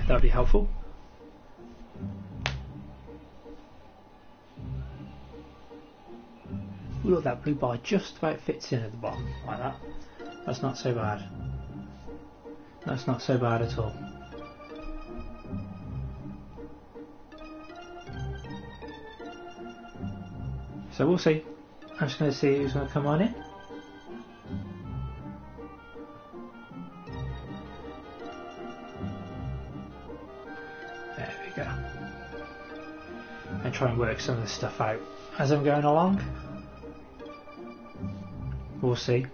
that would be helpful. Ooh, look, that blue bar just about fits in at the bottom, like that. That's not so bad. That's not so bad at all. So we'll see. I'm just going to see who's going to come on in. There we go. And try and work some of the stuff out as I'm going along. We'll see.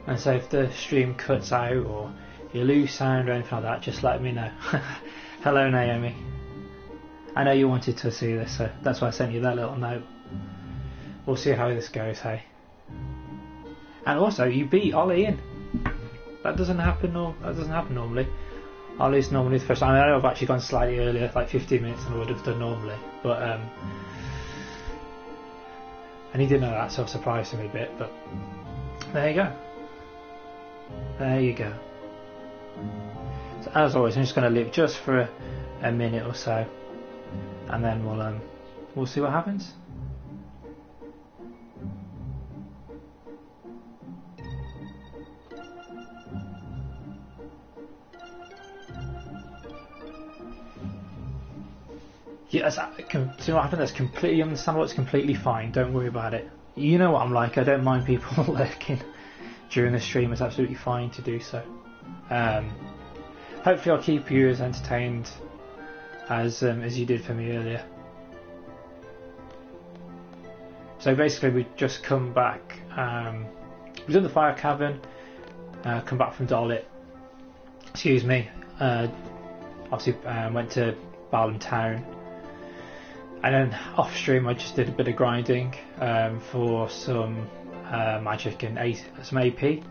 And so if the stream cuts out or you lose sound or anything like that, just let me know. Hello Naomi. I know you wanted to see this, so that's why I sent you that little note. We'll see how this goes, hey. And also, you beat Ollie in. That doesn't happen. That doesn't happen normally. Ollie's normally the first time. I know I've actually gone slightly earlier, like 15 minutes, than I would have done normally. But and he didn't know that, so I surprised him a bit. But there you go. There you go. So as always, I'm just going to leave just for a minute or so, and then we'll see what happens. Yeah, see what happened? That's completely understandable. It's completely fine. Don't worry about it. You know what I'm like. I don't mind people lurking during the stream. It's absolutely fine to do so. Hopefully, I'll keep you as entertained as you did for me earlier. So basically, we just come back. We've done the fire cavern. Come back from Dalit. Excuse me. Obviously, went to Barlam Town. And then off stream I just did a bit of grinding for some magic and some AP.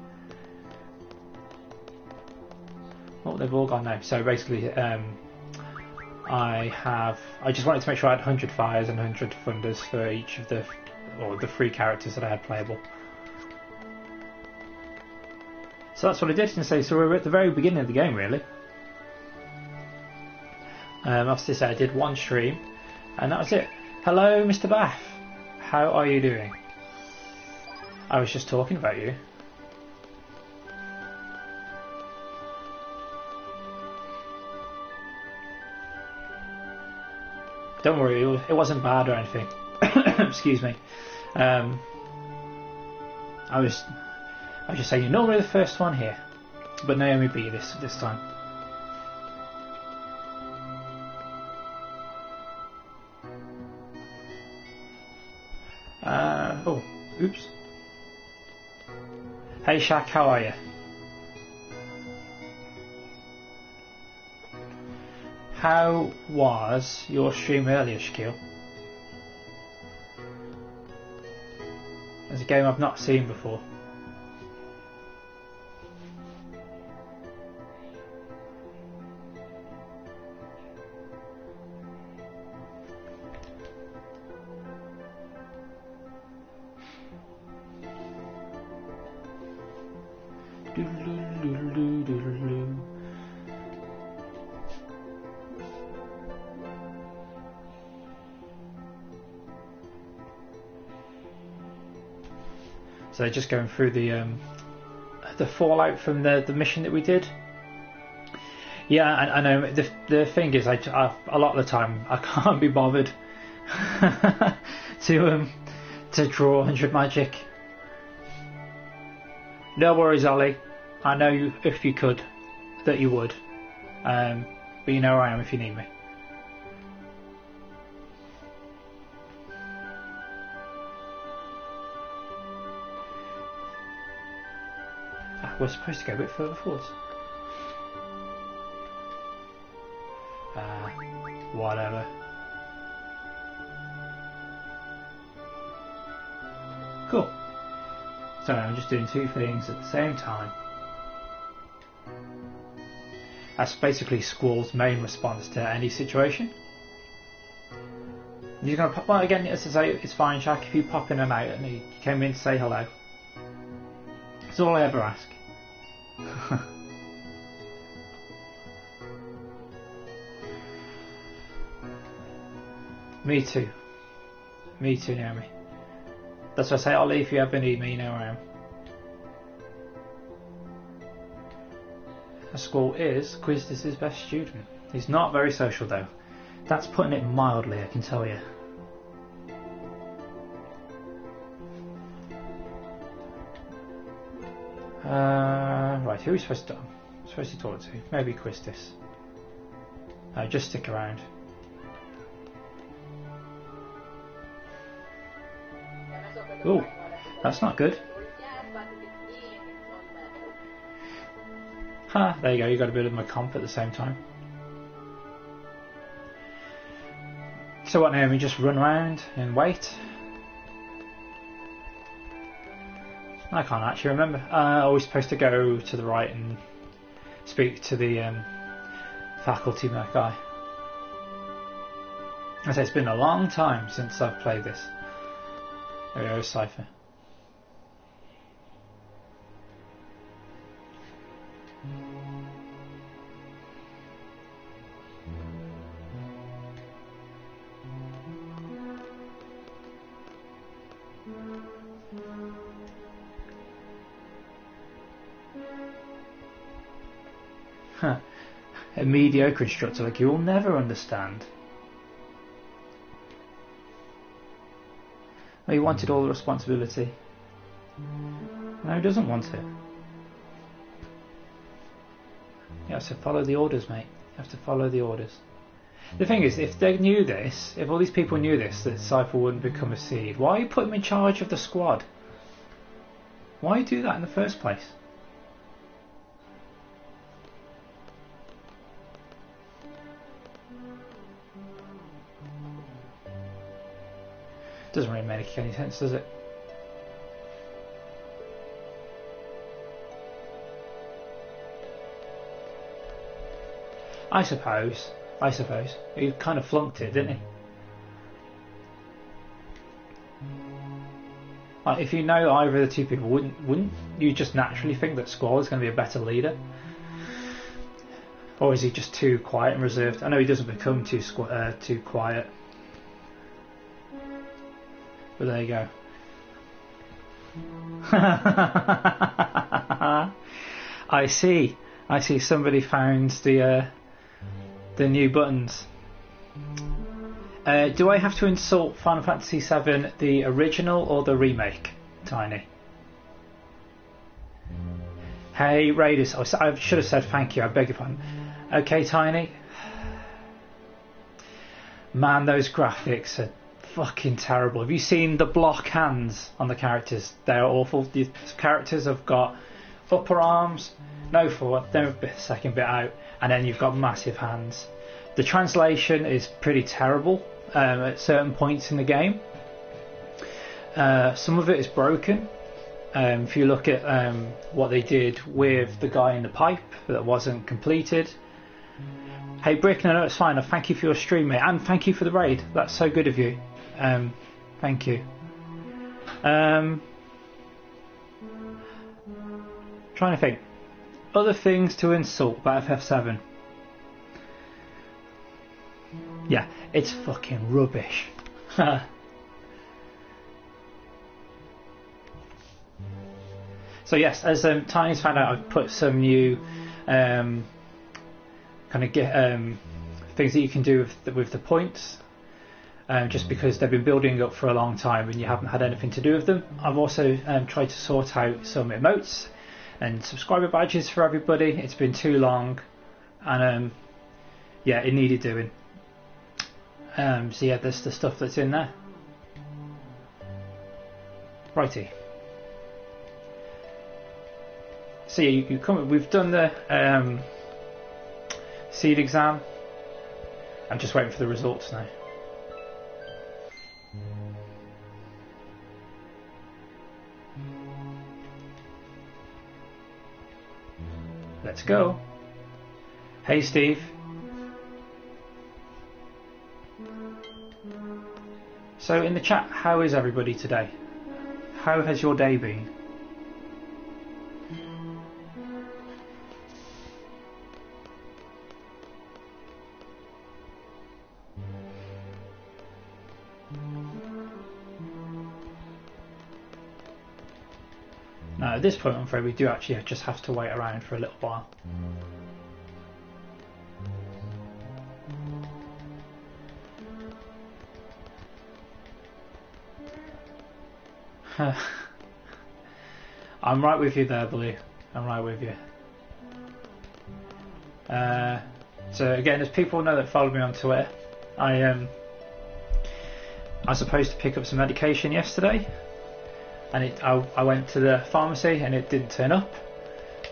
Oh, they've all gone now. So basically I just wanted to make sure I had 100 fires and 100 thunders for each of the 3 characters that I had playable. So that's what I did. And so we're at the very beginning of the game really. Obviously so I did one stream. And that was it. Hello, Mr. Bath. How are you doing? I was just talking about you. Don't worry, it wasn't bad or anything. Excuse me. I was just saying you're normally the first one here, but Naomi beat this time. Oh, oops. Hey Shaq, how are you? How was your stream earlier, Shaquille? It's a game I've not seen before. So just going through the fallout from the mission that we did. Yeah, I know. The thing is, I a lot of the time I can't be bothered to draw 100 magic. No worries, Ollie. I know you, if you could, that you would. But you know where I am if you need me. We're supposed to go a bit further forwards. Whatever. Cool. So I'm just doing 2 things at the same time. That's basically Squall's main response to any situation. You're gonna pop. Well, again, as I say, it's fine, Shaq. If you pop in and out, and you came in to say hello. That's all I ever ask. Me too. Me too, Naomi. That's why I say I'll leave you up and eat me, you know where I am. The school is Quizdis' best student. He's not very social though. That's putting it mildly, I can tell you. Right, who are we supposed to talk to? Maybe Quizdis. No, just stick around. Oh, that's not good. Ha, there you go, you got a bit of my comp at the same time. So what, Naomi, just run around and wait? I can't actually remember. Are we supposed to go to the right and speak to the faculty guy? I say it's been a long time since I've played this. There we go, Cypher. Huh. A mediocre instructor like you'll never understand. Oh, he wanted all the responsibility. No, he doesn't want it. You have to follow the orders, mate. You have to follow the orders. The thing is, if they knew this, if all these people knew this, that Cypher wouldn't become a seed, why you put him in charge of the squad? Why do that in the first place? Doesn't really make any sense, does it? I suppose. He kind of flunked it, didn't he? Like, if you know either of the two people, wouldn't you just naturally think that Squall is going to be a better leader? Or is he just too quiet and reserved? I know he doesn't become too quiet. But there you go. I see. Somebody found the new buttons. Do I have to insult Final Fantasy VII, the original or the remake, Tiny? Hey, Raiders. I should have said thank you. I beg your pardon. Okay, Tiny. Man, those graphics are fucking terrible. Have you seen the block hands on the characters? They're awful. The characters have got upper arms, no forward, then a second bit out, and then you've got massive hands. The translation is pretty terrible at certain points in the game. Some of it is broken. If you look at what they did with the guy in the pipe that wasn't completed. Hey Brick, no, it's fine. Thank you for your stream, mate, and thank you for the raid. That's so good of you. Thank you. Trying to think. Other things to insult about FF7. Yeah, it's fucking rubbish. So yes, as Tiny's found out, I've put some new kind of things that you can do with the points. Just because they've been building up for a long time and you haven't had anything to do with them. I've also tried to sort out some emotes and subscriber badges for everybody. It's been too long, and yeah, it needed doing. So yeah, there's the stuff that's in there. Righty. So yeah, you come. We've done the seed exam. I'm just waiting for the results now. Let's go. Hey Steve. So in the chat, how is everybody today? How has your day been? At this point, I'm afraid we do actually just have to wait around for a little while. I'm right with you there, Blue. I'm right with you. So again, as people know that follow me on Twitter, I was supposed to pick up some medication yesterday, and I went to the pharmacy and it didn't turn up.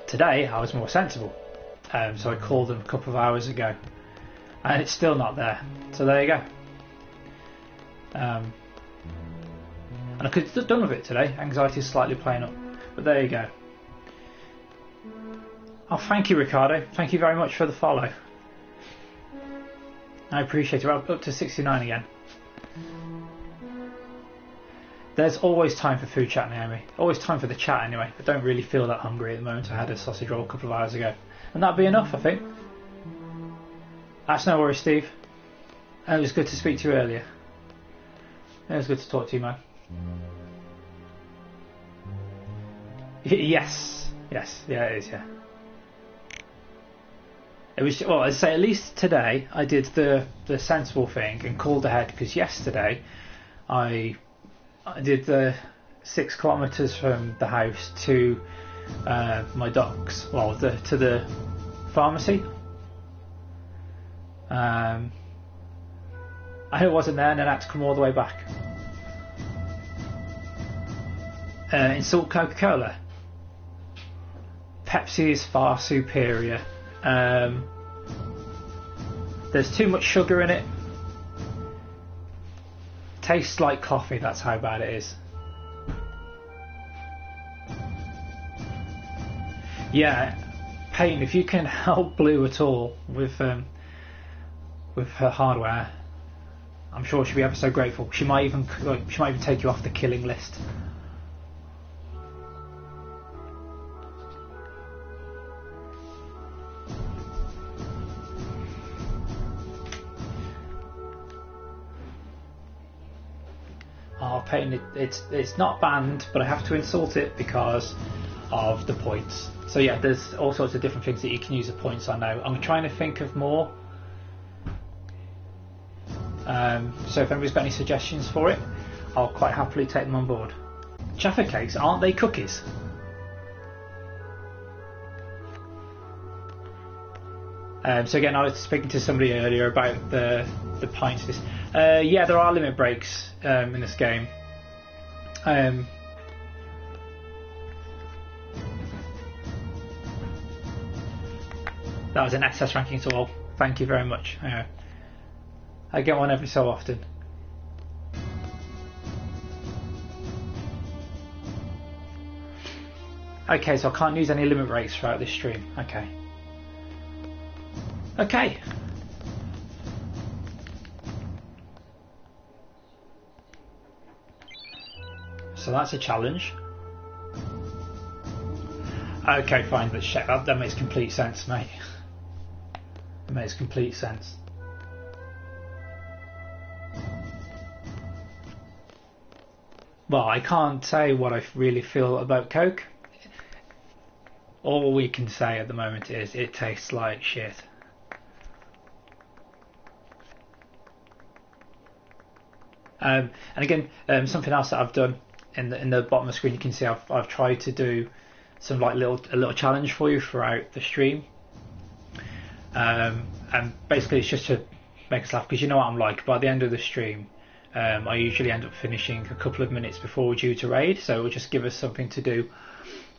Today I was more sensible, so I called them a couple of hours ago, and it's still not there. So there you go. And I could have done with it today. Anxiety is slightly playing up, but there you go. Oh, thank you, Ricardo. Thank you very much for the follow. I appreciate it. We're up to 69 again. There's always time for food chat, Naomi. Always time for the chat anyway. I don't really feel that hungry at the moment. I had a sausage roll a couple of hours ago. And that'd be enough, I think. That's no worries, Steve. It was good to speak to you earlier. It was good to talk to you, man. Yes. Yes. Yeah, it is, yeah. It was, well, I'd say at least today I did the sensible thing and called ahead, because yesterday I did the 6 kilometres from the house to my docks, well, to the pharmacy. And it wasn't there, and then I had to come all the way back. Insult Coca-Cola. Pepsi is far superior. There's too much sugar in it. Tastes like coffee, that's how bad it is. Yeah, Peyton, if you can help Blue at all with her hardware, I'm sure she'll be ever so grateful. She might even take you off the killing list. Oh, Peyton, it's not banned, but I have to insult it because of the points. So yeah, there's all sorts of different things that you can use the points on now. I'm trying to think of more. So if anybody's got any suggestions for it, I'll quite happily take them on board. Jaffa cakes, aren't they cookies? So again, I was speaking to somebody earlier about the pints. Yeah, there are limit breaks in this game. That was an access ranking tool. Thank you very much. I get one every so often. Okay, so I can't use any limit breaks throughout this stream. Okay. Okay. So that's a challenge. Okay, fine, let's check that. That makes complete sense, mate. It makes complete sense. Well, I can't say what I really feel about Coke. All we can say at the moment is it tastes like shit. And again, something else that I've done in the bottom of the screen, you can see I've tried to do some like a little challenge for you throughout the stream, and basically it's just to make us laugh, because you know what I'm like. By the end of the stream, I usually end up finishing a couple of minutes before we're due to raid, so it will just give us something to do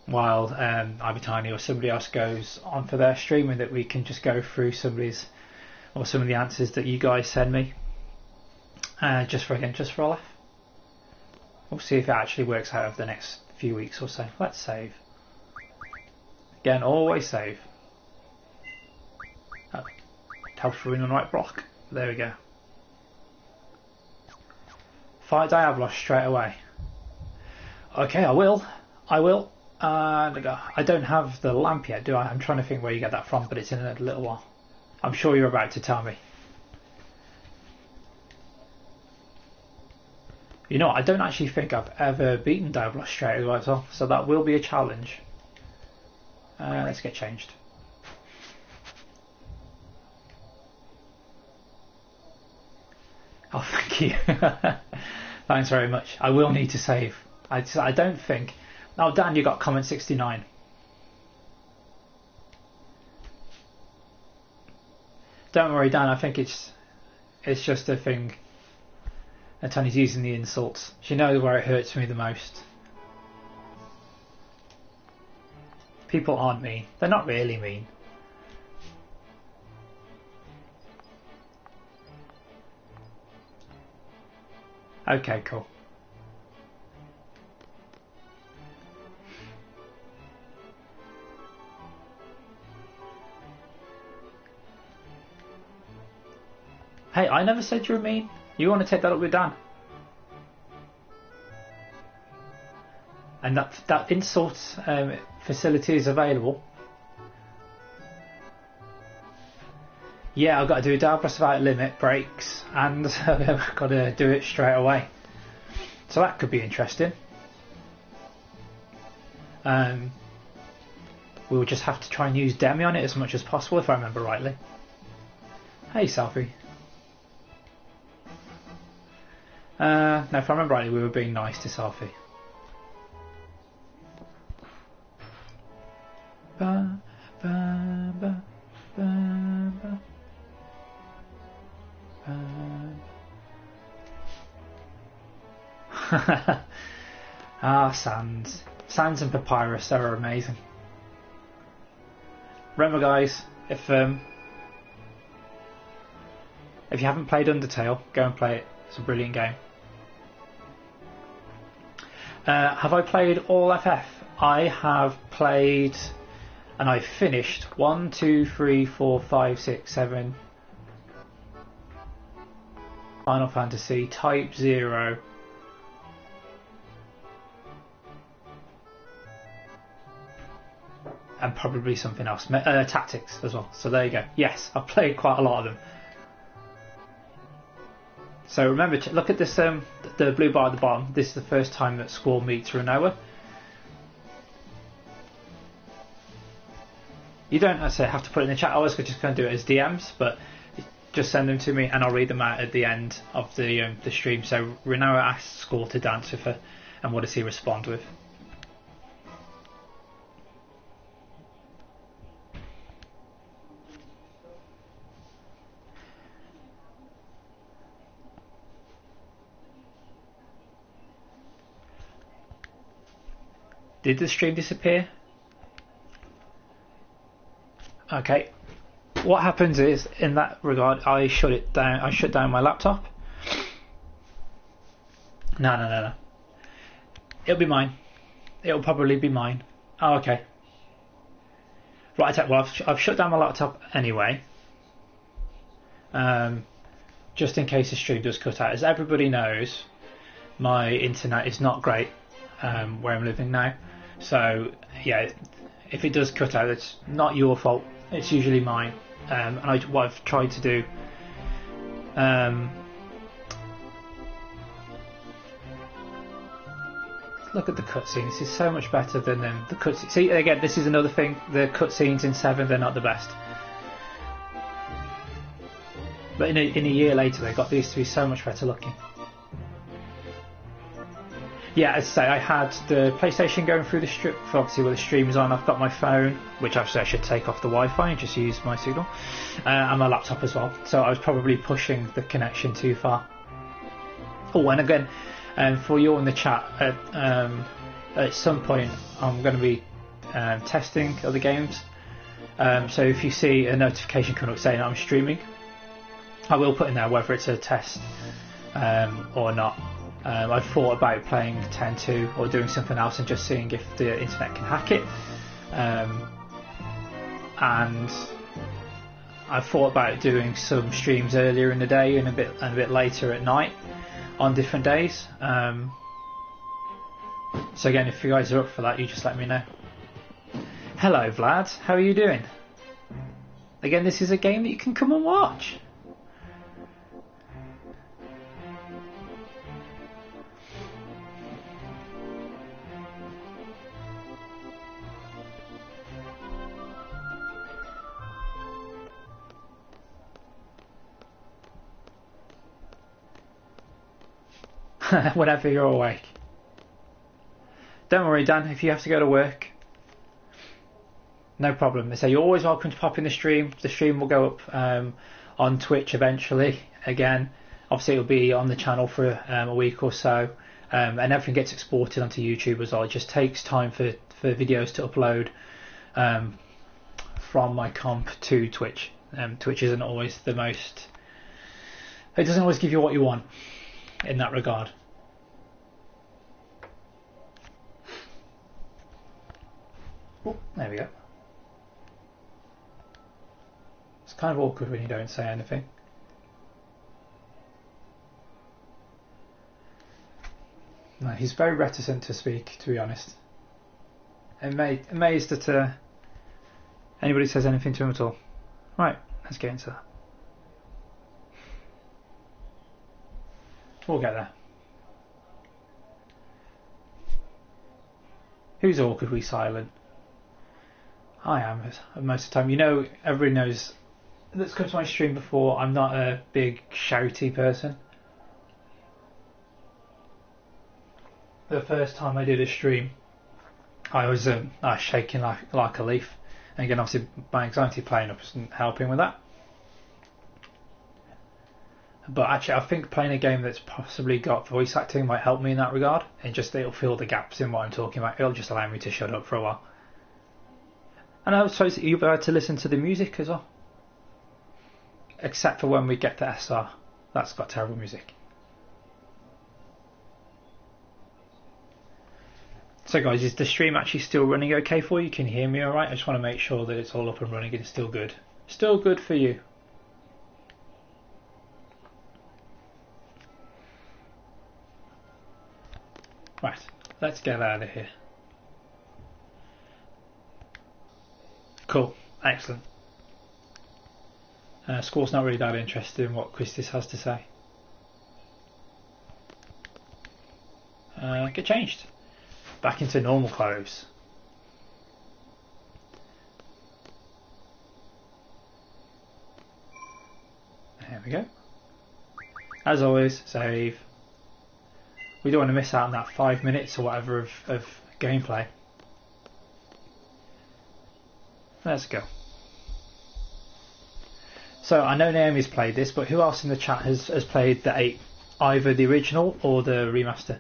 while either Tiny or somebody else goes on for their stream, and that we can just go through some of the answers that you guys send me. Just for a laugh. We'll see if it actually works out over the next few weeks or so. Let's save. Again, always save. Oh, helps for in the right block. There we go. Fight Diablos straight away. Okay, I will. I don't have the lamp yet, do I? I'm trying to think where you get that from, but it's in a little while. I'm sure you're about to tell me. You know what, I don't actually think I've ever beaten Diablo straight away as well, so that will be a challenge. Let's get changed. Oh, thank you. Thanks very much. I will need to save. I don't think... Oh, Dan, you got comment 69. Don't worry, Dan, I think it's just a thing. And Tony's using the insults. She knows where it hurts me the most. People aren't mean. They're not really mean. Okay, cool. Hey, I never said you were mean. You want to take that up with Dan? And that insult facility is available. Yeah, I've got to do Diablo without limit breaks, and I've got to do it straight away. So that could be interesting. We'll just have to try and use Demi on it as much as possible, if I remember rightly. Hey, Selfie. No, if I remember rightly, we were being nice to Selfie. Ba, ba, ba, ba, ba. Sands. Sands and Papyrus, they're amazing. Remember guys, if you haven't played Undertale, go and play it. It's a brilliant game. Have I played all FF? I have played and I finished 1, 2, 3, 4, 5, 6, 7 Final Fantasy, Type 0, and probably something else, Tactics as well. So there you go. Yes, I've played quite a lot of them. So remember, look at this, the blue bar at the bottom. This is the first time that Squall meets Renoa. You don't necessarily have to put it in the chat. I was just going to do it as DMs, but just send them to me and I'll read them out at the end of the stream. So Renoa asks Squall to dance with her, and what does he respond with? Did the stream disappear? Okay. What happens is, in that regard, I shut it down. I shut down my laptop. No. It'll be mine. It'll probably be mine. Oh, okay. Right. Well, I've shut down my laptop anyway. Just in case the stream does cut out. As everybody knows, my internet is not great where I'm living now. So yeah, if it does cut out, it's not your fault. It's usually mine. And what I've tried to do, look at the cutscenes. This is so much better than the cutscenes. See, again, this is another thing. The cutscenes in 7, they're not the best. But in a year later, they got these to be so much better looking. Yeah, as I say, I had the PlayStation going through the strip, obviously where the stream is on. I've got my phone, which actually I should take off the Wi-Fi and just use my signal, and my laptop as well. So I was probably pushing the connection too far. Oh, and again, for you in the chat, at some point I'm going to be testing other games. So if you see a notification coming up saying I'm streaming, I will put in there whether it's a test or not. I've thought about playing 10-2 or doing something else and just seeing if the internet can hack it. And I've thought about doing some streams earlier in the day and a bit later at night on different days. So again, if you guys are up for that, you just let me know. Hello Vlad, how are you doing? Again, this is a game that you can come and watch. whenever you're awake. Don't worry, Dan, if you have to go to work, no problem. They say you're always welcome to pop in the stream. The stream will go up on Twitch eventually. Again, obviously it'll be on the channel for a week or so, and everything gets exported onto YouTube as well. It just takes time for videos to upload from my comp to Twitch. Twitch isn't always the most... It doesn't always give you what you want in that regard. Oh, there we go. It's kind of awkward when you don't say anything. No, he's very reticent to speak, to be honest. Amazed that anybody says anything to him at all. Right, let's get into that. We'll get there. Who's awkwardly silent? I am most of the time. You know, everybody knows that's come to my stream before. I'm not a big shouty person. The first time I did a stream, I was shaking like a leaf. And again, obviously, my anxiety playing up isn't helping with that. But actually, I think playing a game that's possibly got voice acting might help me in that regard. And just it'll fill the gaps in what I'm talking about. It'll just allow me to shut up for a while. And I suppose you'll be able to listen to the music as well. Except for when we get to SR. That's got terrible music. So guys, is the stream actually still running okay for you? Can you hear me alright? I just want to make sure that it's all up and running and it's still good. Still good for you. Right, let's get out of here. Cool, excellent. Squall's not really that interested in what Christis has to say. Get changed. Back into normal clothes. There we go. As always, save. We don't want to miss out on that 5 minutes or whatever of gameplay. Let's go. So I know Naomi's played this, but who else in the chat has played the VIII? Either the original or the remaster?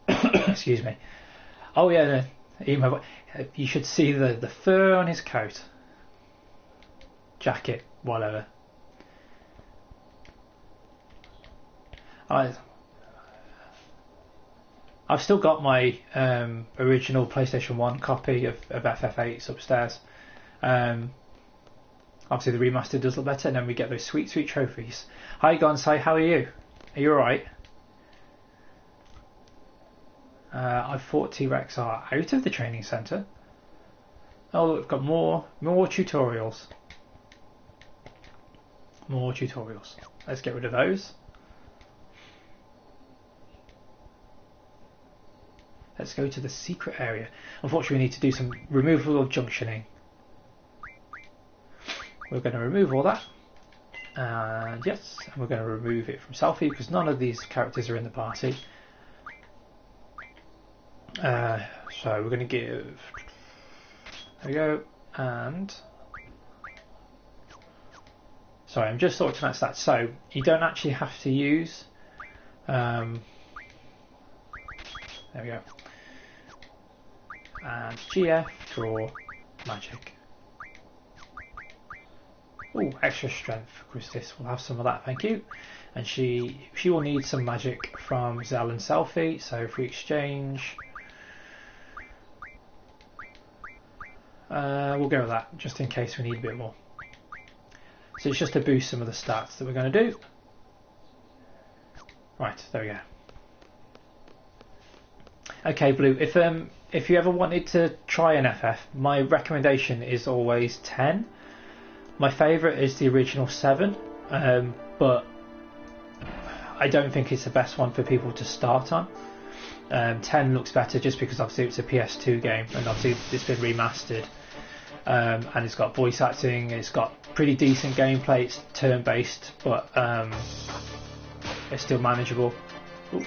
Excuse me. Oh yeah, you should see the fur on his coat. Jacket, whatever. I've still got my original PlayStation 1 copy of FF8. It's upstairs. Obviously the remaster does look better, and then we get those sweet trophies. Hi Gonsai, how are you? Are you alright? I thought T-Rex are out of the training centre. Oh look, we've got more tutorials. More tutorials. Let's get rid of those. Let's go to the secret area. Unfortunately, we need to do some removal of junctioning. We're going to remove all that. And yes, and we're going to remove it from Selfie because none of these characters are in the party. So we're going to give... There we go. And... Sorry, I'm just sorting out stats. So, you don't actually have to use... there we go. And GF, draw, magic. Oh, extra strength for Christis. We'll have some of that, thank you. And she will need some magic from Zell and Selfie. So if we exchange, we'll go with that just in case we need a bit more. So it's just to boost some of the stats that we're going to do. Right, there we go. Okay, Blue. If you ever wanted to try an FF, my recommendation is always 10. My favourite is the original 7, but I don't think it's the best one for people to start on. 10 looks better just because obviously it's a PS2 game and obviously it's been remastered, and it's got voice acting, it's got pretty decent gameplay, it's turn based, but it's still manageable. Ooh.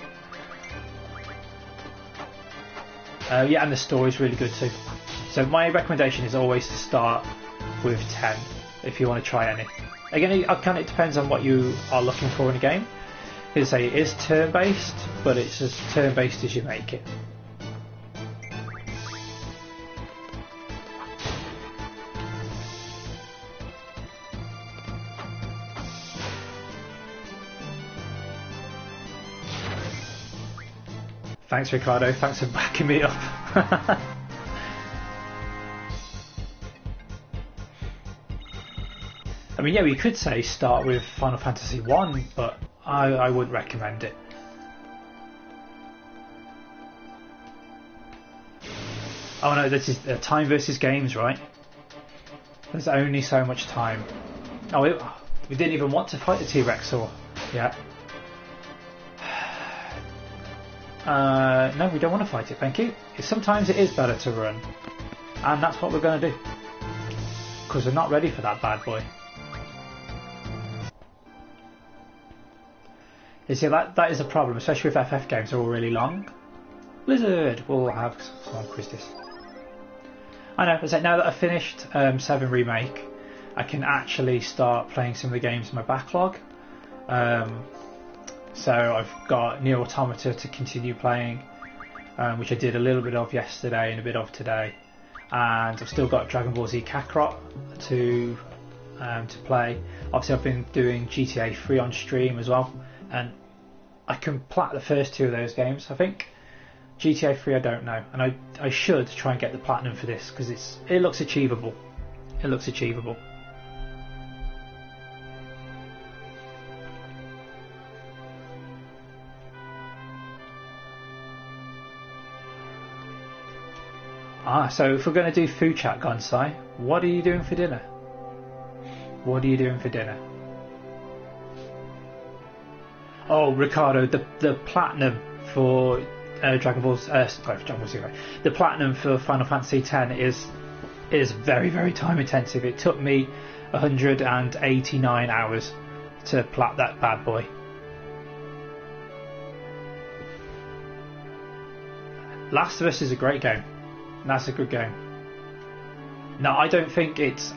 Yeah, and the story's really good too. So my recommendation is always to start with 10 if you want to try any. Again, it depends on what you are looking for in a game. As I say, it is turn-based, but it's as turn-based as you make it. Thanks, Ricardo. Thanks for backing me up. I mean, yeah, we could say start with Final Fantasy 1, but I wouldn't recommend it. Oh no, this is time versus games, right? There's only so much time. Oh, we didn't even want to fight the T-Rex, or yeah. No, we don't want to fight it, thank you. Sometimes it is better to run, and that's what we're going to do, because we're not ready for that bad boy. You see, that is a problem, especially with FF games. They're all really long. Blizzard will have some Christus. I know, but now that I've finished 7 Remake, I can actually start playing some of the games in my backlog. So I've got Nier Automata to continue playing, which I did a little bit of yesterday and a bit of today, and I've still got Dragon Ball Z Kakarot to play. Obviously, I've been doing GTA 3 on stream as well, and I can plat the first 2 of those games. I think GTA 3 I don't know, and I should try and get the platinum for this because it looks achievable. It looks achievable. So if we're going to do food chat, Gonsai, what are you doing for dinner? What are you doing for dinner? Oh, Ricardo, the platinum for Dragon Ball Z, the platinum for Final Fantasy X is very, very time intensive. It took me 189 hours to plat that bad boy. Last of Us is a great game. That's a good game. No, I don't think it's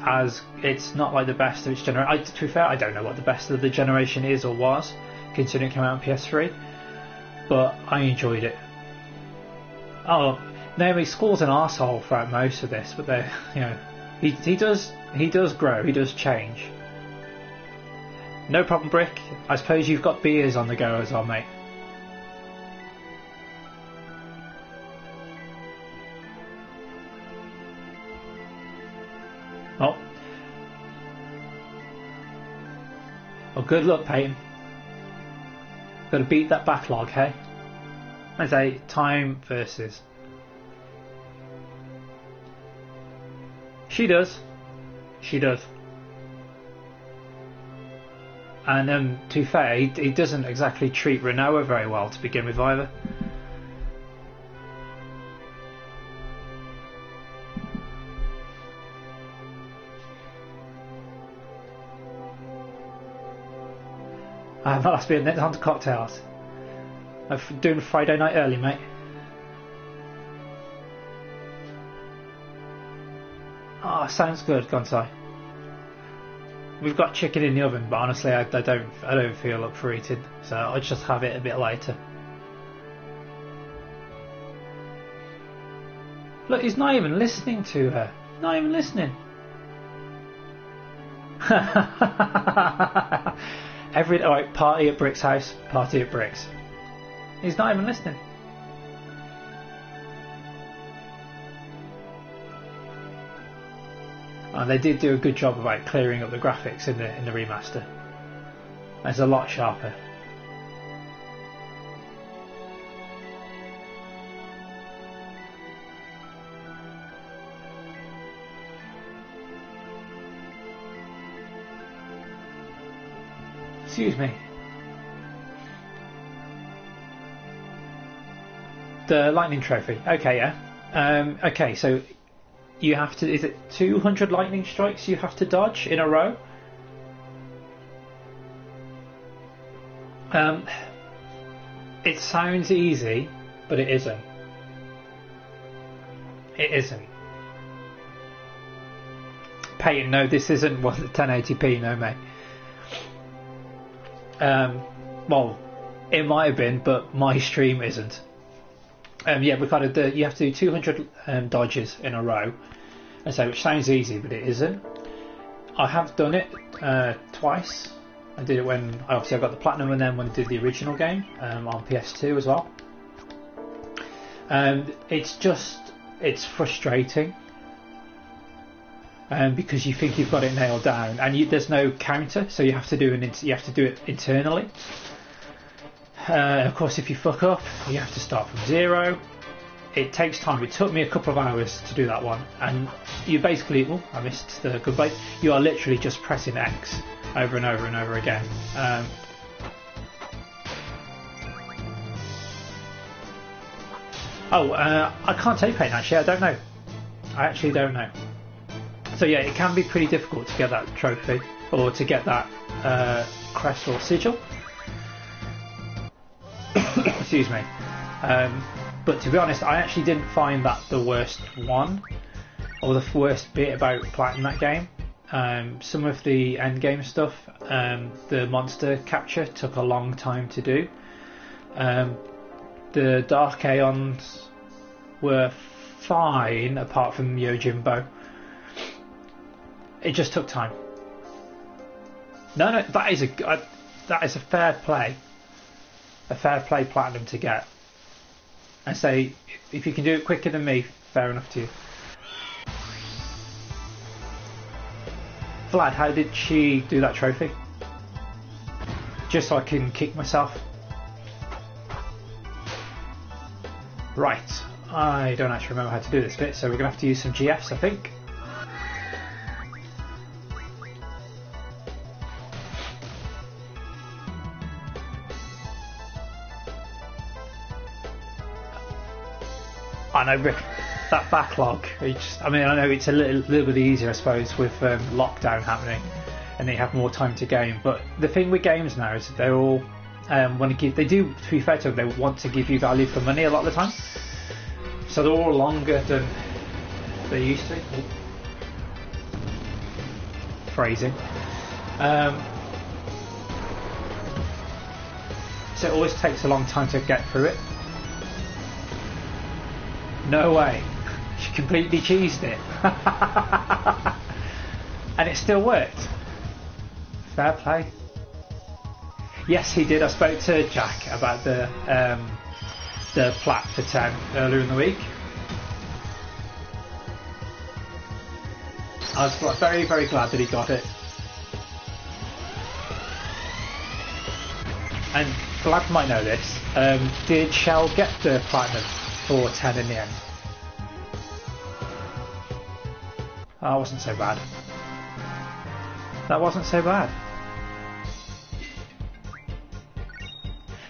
not like the best of its generation. To be fair, I don't know what the best of the generation is or was, considering it came out on PS3. But I enjoyed it. Oh, Naomi Squall's an arsehole throughout most of this, but he does grow, he does change. No problem, Brick. I suppose you've got beers on the go as well, mate. Oh, good luck, Peyton. Got to beat that backlog, hey? I say time versus. She does. She does. And to be fair, he doesn't exactly treat Renoa very well to begin with either. That must be a on to cocktails. I'm doing Friday night early, mate. Oh, sounds good, Gonsai. We've got chicken in the oven, but honestly, I don't feel up for eating, so I'll just have it a bit later. Look, he's not even listening to her. Not even listening. Alright, party at Brick's house, party at Brick's. He's not even listening. And they did do a good job about clearing up the graphics in the remaster. It's a lot sharper. Excuse me. The lightning trophy. Okay, yeah. Okay, so you have to. Is it 200 lightning strikes you have to dodge in a row? It sounds easy, but it isn't. It isn't. Peyton, no, this isn't 1080p, no mate. Well, it might have been, but my stream isn't. Yeah, we've got to do, you have to do 200 dodges in a row, and so which sounds easy, but it isn't. I have done it twice. I did it when obviously I got the platinum, and then when I did the original game on PS2 as well. It's frustrating because you think you've got it nailed down, and there's no counter, so you have to do it internally. Of course, if you fuck up, you have to start from zero. It takes time. It took me a couple of hours to do that one, and you basically, I missed the good bait. You are literally just pressing X over and over and over again. I can't take paint actually. I don't know. I actually don't know. So yeah, it can be pretty difficult to get that trophy or to get that crest or sigil. Excuse me. But to be honest, I actually didn't find that the worst one or the worst bit about platinum that game. Some of the end game stuff, the monster capture took a long time to do. The Dark Aeons were fine apart from Yojimbo. It just took time. No, that is a fair play. A fair play platinum to get. And say, if you can do it quicker than me, fair enough to you. Vlad, how did she do that trophy? Just so I can kick myself. Right, I don't actually remember how to do this bit, so we're going to have to use some GFs, I think. I know, Rick, that backlog. I know it's a little bit easier, I suppose, with lockdown happening, and they have more time to game. But the thing with games now is that they're all want to give. They do, to be fair to them, they want to give you value for money a lot of the time. So they're all longer than they used to. Phrasing. So it always takes a long time to get through it. No way. She completely cheesed it. And it still worked. Fair play. Yes, he did. I spoke to Jack about the plat for 10 earlier in the week. I was very, very glad that he got it. And Vlad might know this. Did Shell get the platinum for 10 in the end? That wasn't so bad. That wasn't so bad.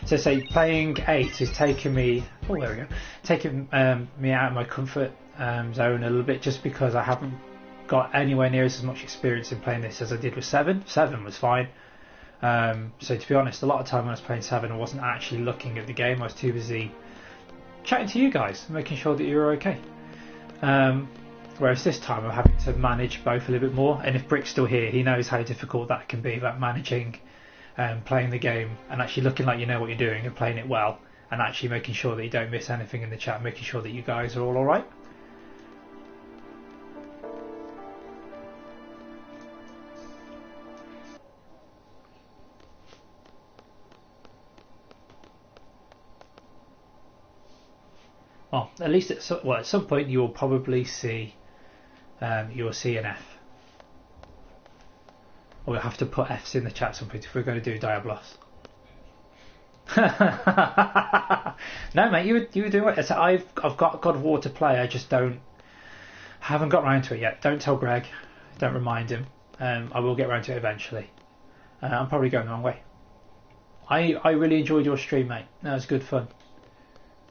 So say playing 8 is taking me, oh there we go, taking me out of my comfort zone a little bit, just because I haven't got anywhere near as much experience in playing this as I did with 7. 7 was fine. So to be honest, a lot of time when I was playing 7 I wasn't actually looking at the game. I was too busy chatting to you guys, making sure that you were okay. Whereas this time I'm having to manage both a little bit more, and if Brick's still here, he knows how difficult that can be, about managing playing the game and actually looking like you know what you're doing and playing it well, and actually making sure that you don't miss anything in the chat, making sure that you guys are all alright. Well, at least at some point you will probably see your C and F. Or we'll have to put Fs in the chat at some point if we're going to do Diablos. No, mate, you were doing it. I've got God of War to play. I just haven't got round to it yet. Don't tell Greg. Don't remind him. I will get round to it eventually. I'm probably going the wrong way. I really enjoyed your stream, mate. That was good fun.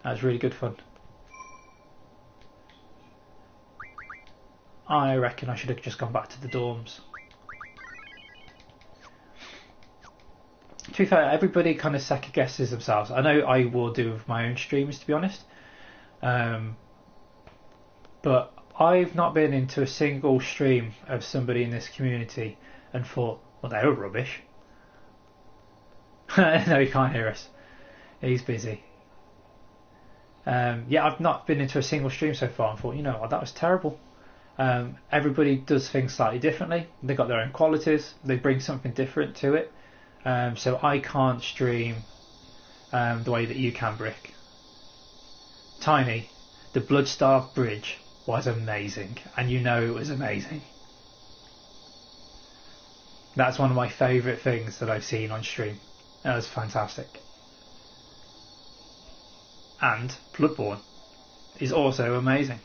That was really good fun. I reckon I should have just gone back to the dorms. To be fair, everybody kind of second guesses themselves. I know I will do with my own streams, to be honest. but I've not been into a single stream of somebody in this community and thought, well, they were rubbish. No, he can't hear us. He's busy. Yeah, I've not been into a single stream so far and thought, you know what, that was terrible. Everybody does things slightly differently. They've got their own qualities. They bring something different to it. So I can't stream the way that you can, Brick. Tiny, the Bloodstar Bridge was amazing, and you know it was amazing. That's one of my favourite things that I've seen on stream. That was fantastic. And Bloodborne is also amazing.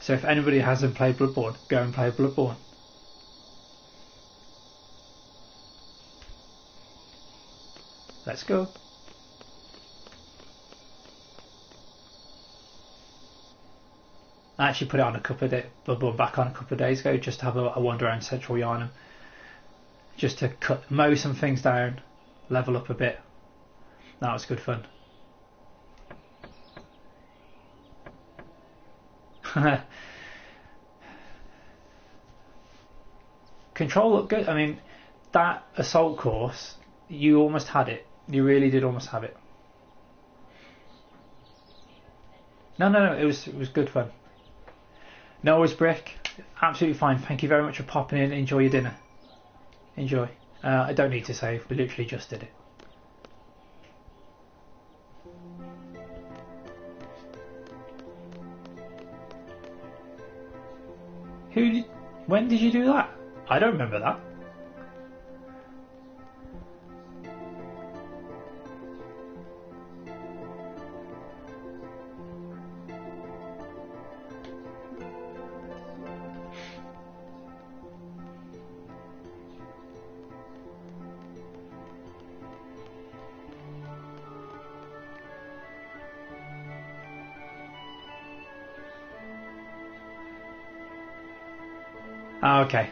So if anybody hasn't played Bloodborne, go and play Bloodborne. Let's go. I actually put it on Bloodborne back on a couple of days ago, just to have a wander around Central Yarnum, just to mow some things down, level up a bit. That was good fun. Control looked good. I mean, that assault course, you almost had it. You really did almost have it. No, it was good fun. No worries, Brick. Absolutely fine. Thank you very much for popping in. Enjoy your dinner. Enjoy. I don't need to save. We literally just did it. When did you do that? I don't remember that. Oh, okay.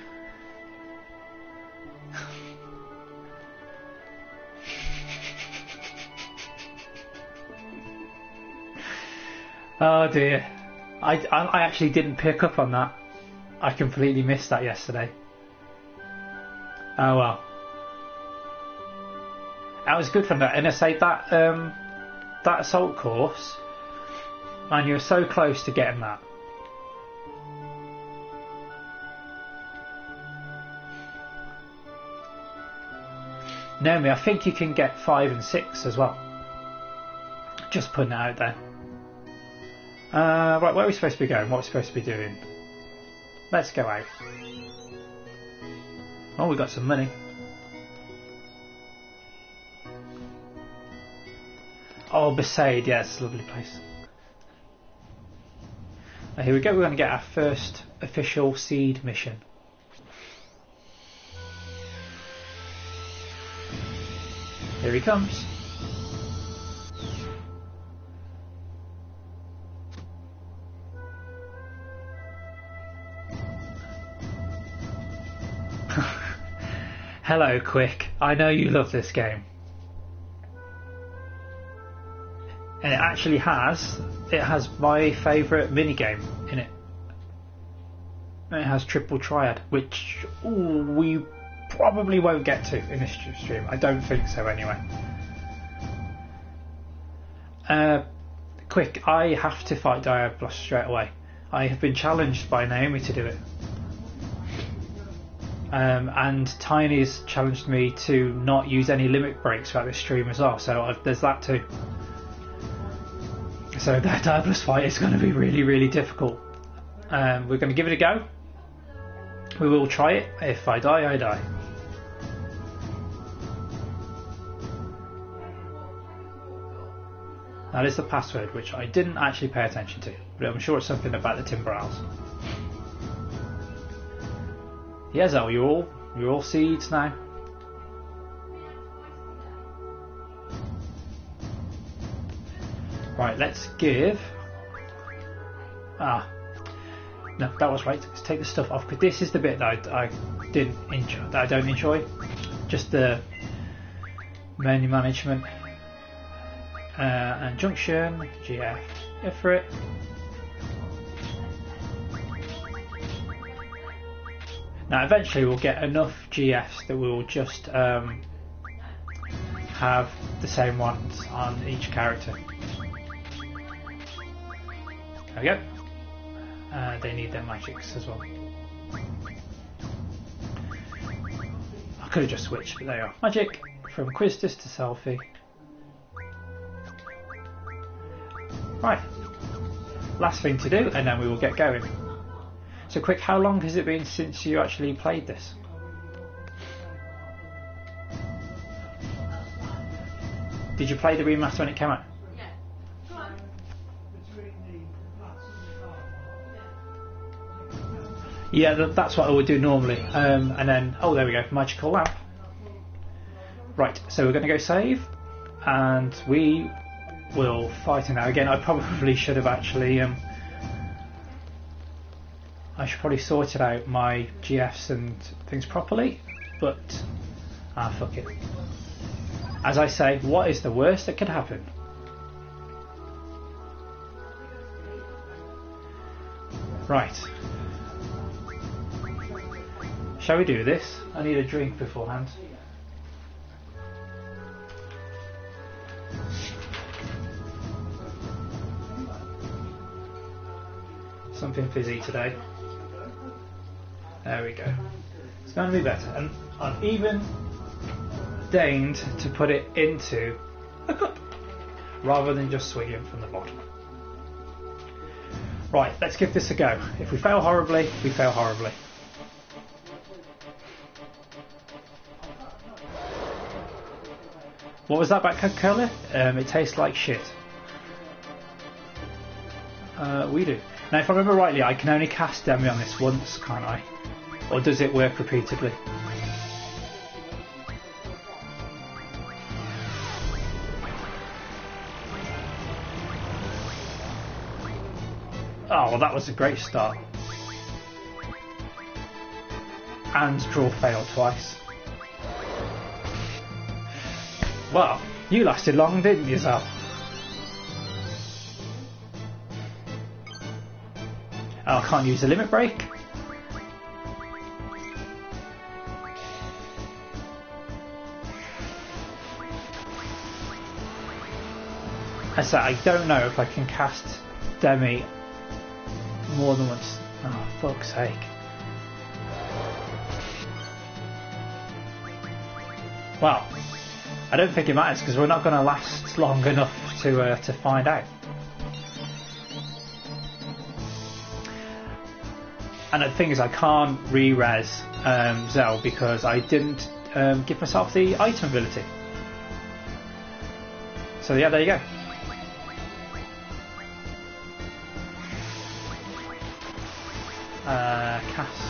Oh dear. I actually didn't pick up on that. I completely missed that yesterday. Oh well. That was good fun. And I say that that assault course, man, you were so close to getting that. Naomi, I think you can get 5 and 6 as well. Just putting it out there. Right, where are we supposed to be going? What are we supposed to be doing? Let's go out. Oh, we got some money. Oh, VIII, yes, lovely place. Here we go, we're going to get our first official seed mission. Here he comes. Hello, Quick. I know you love this game. And it actually has my favourite minigame in it. And it has Triple Triad, which we probably won't get to in this stream. I don't think so anyway. Quick, I have to fight Diablos straight away. I have been challenged by Naomi to do it. And Tiny's challenged me to not use any limit breaks throughout this stream as well, so there's that too. So that Diablos fight is going to be really, really difficult. We're going to give it a go. We will try it. If I die, I die. That is the password, which I didn't actually pay attention to, but I'm sure it's something about the Timber Owls. Yes, oh, you're all seeds now. Right, let's give. No, that was right. Let's take the stuff off, because this is the bit that I didn't enjoy. That I don't enjoy. Just the menu management. And junction, GF, Ifrit. Now eventually we'll get enough GFs that we'll just have the same ones on each character. There we go. They need their magics as well. I could have just switched, but there you are. Magic from Quistis to Selfie. Right. Last thing to do, and then we will get going. So quick, how long has it been since you actually played this? Did you play the remaster when it came out? Yeah, that's what I would do normally. And then, oh, there we go, magical lamp. Right, so we're going to go save, and we will fight it now. Again, I probably should have actually, I should probably sorted out my GFs and things properly, but fuck it. As I say, what is the worst that could happen? Right. Shall we do this? I need a drink beforehand. Something fizzy today. There we go. It's going to be better. And I've even deigned to put it into a cup rather than just swinging from the bottom. Right, let's give this a go. If we fail horribly, we fail horribly. What was that about Coca-Cola? It tastes like shit. We do. Now, if I remember rightly, I can only cast Demi on this once, can't I? Or does it work repeatedly? Oh, well, that was a great start. And draw failed twice. Well, you lasted long, didn't you, Zal? Oh, I can't use the limit break. I said I don't know if I can cast Demi more than once. Oh, fuck's sake. Well, I don't think it matters because we're not going to last long enough to find out. And the thing is, I can't re-res Zell because I didn't give myself the item ability. So yeah, there you go. Cast.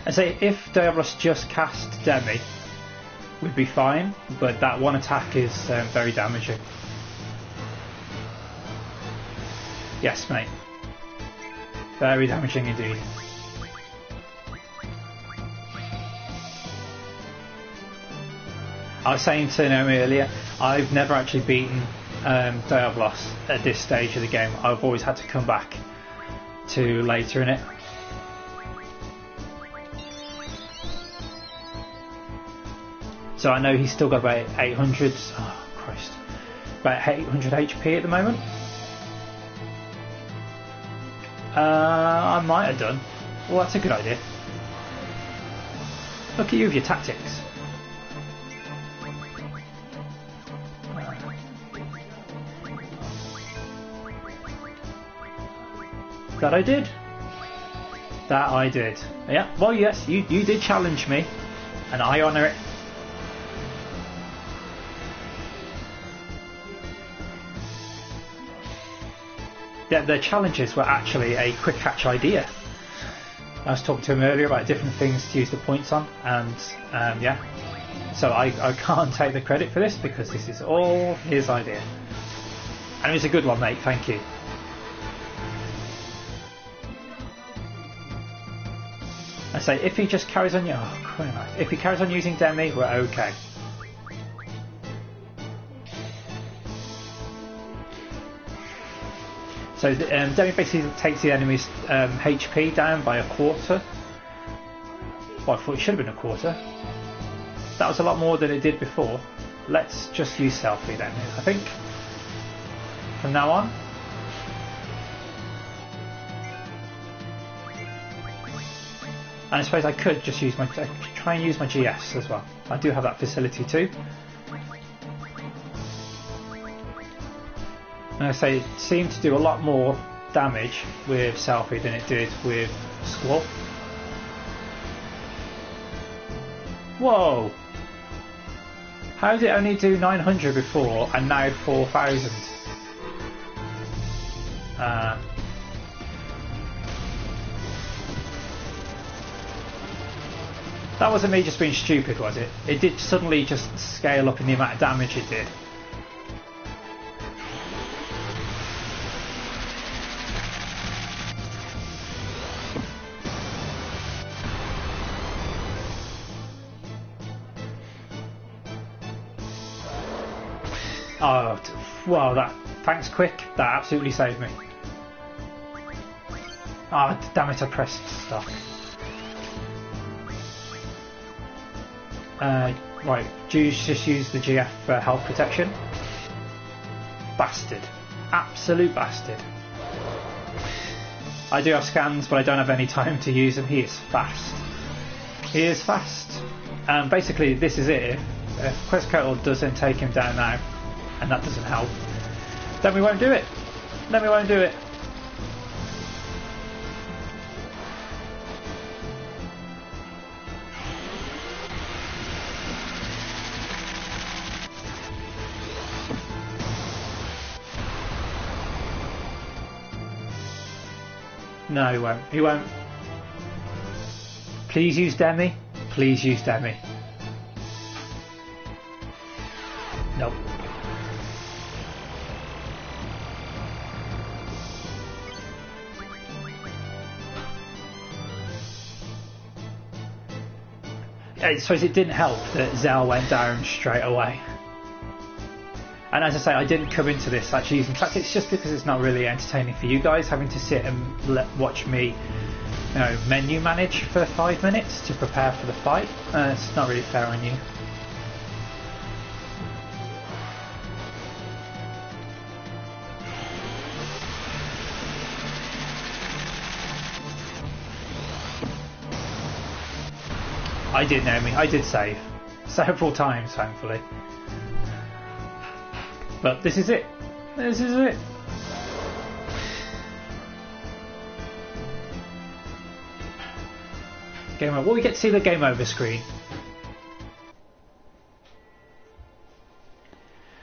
I say if Diablos just cast Demi, we'd be fine, but that one attack is very damaging. Yes, mate. Very damaging indeed. I was saying to Naomi earlier, I've never actually beaten Diablos at this stage of the game. I've always had to come back to later in it. So I know he's still got about 800, oh Christ, about 800 HP at the moment. I might have done. Well, that's a good idea. Look at you with your tactics. That I did. That I did. Yeah, well yes, you did challenge me, and I honour it. The challenges were actually a quick catch idea. I was talking to him earlier about different things to use the points on, and yeah, so I can't take the credit for this because this is all his idea, and it was a good one, mate. Thank you. I say if he just carries on, if he carries on using Demi, we're okay. So Demi basically takes the enemy's HP down by a quarter, Well, I thought it should have been a quarter. That was a lot more than it did before. Let's just use selfie then, I think. From now on. And I suppose I could just use try and use my GS as well. I do have that facility too. And I say it seemed to do a lot more damage with selfie than it did with Squall. Whoa! How did it only do 900 before and now 4,000? That wasn't me just being stupid, was it? It did suddenly just scale up in the amount of damage it did. Oh, wow, that... Thanks, Quick. That absolutely saved me. Oh, damn it, I pressed stuff. Right, do you just use the GF for health protection? Bastard. Absolute bastard. I do have scans, but I don't have any time to use them. He is fast. He is fast. Basically, this is it. If Quetzalcoatl doesn't take him down now, and that doesn't help, then we won't do it. Then we won't do it. No, he won't. He won't. Please use Demi. Please use Demi. Nope. I suppose it didn't help that Zell went down straight away. And as I say, I didn't come into this actually using track. It's just because it's not really entertaining for you guys having to sit and watch me, you know, menu manage for 5 minutes to prepare for the fight. It's not really fair on you. I did, Naomi. I did save several times, thankfully. But this is it. This is it. Game over. Well, we get to see the game over screen.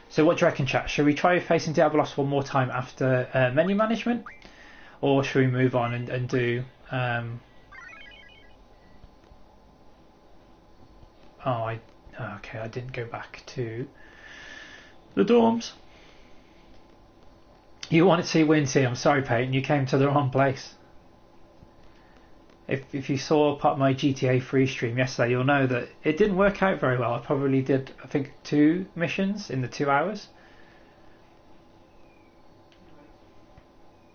So what do you reckon, chat? Should we try facing Diabolos one more time after menu management? Or should we move on and do... okay, I didn't go back to the dorms. You wanted to see Winty. I'm sorry, Peyton. You came to the wrong place. If you saw part of my GTA 3 stream yesterday, you'll know that it didn't work out very well. I probably did, I think, 2 missions in the 2 hours.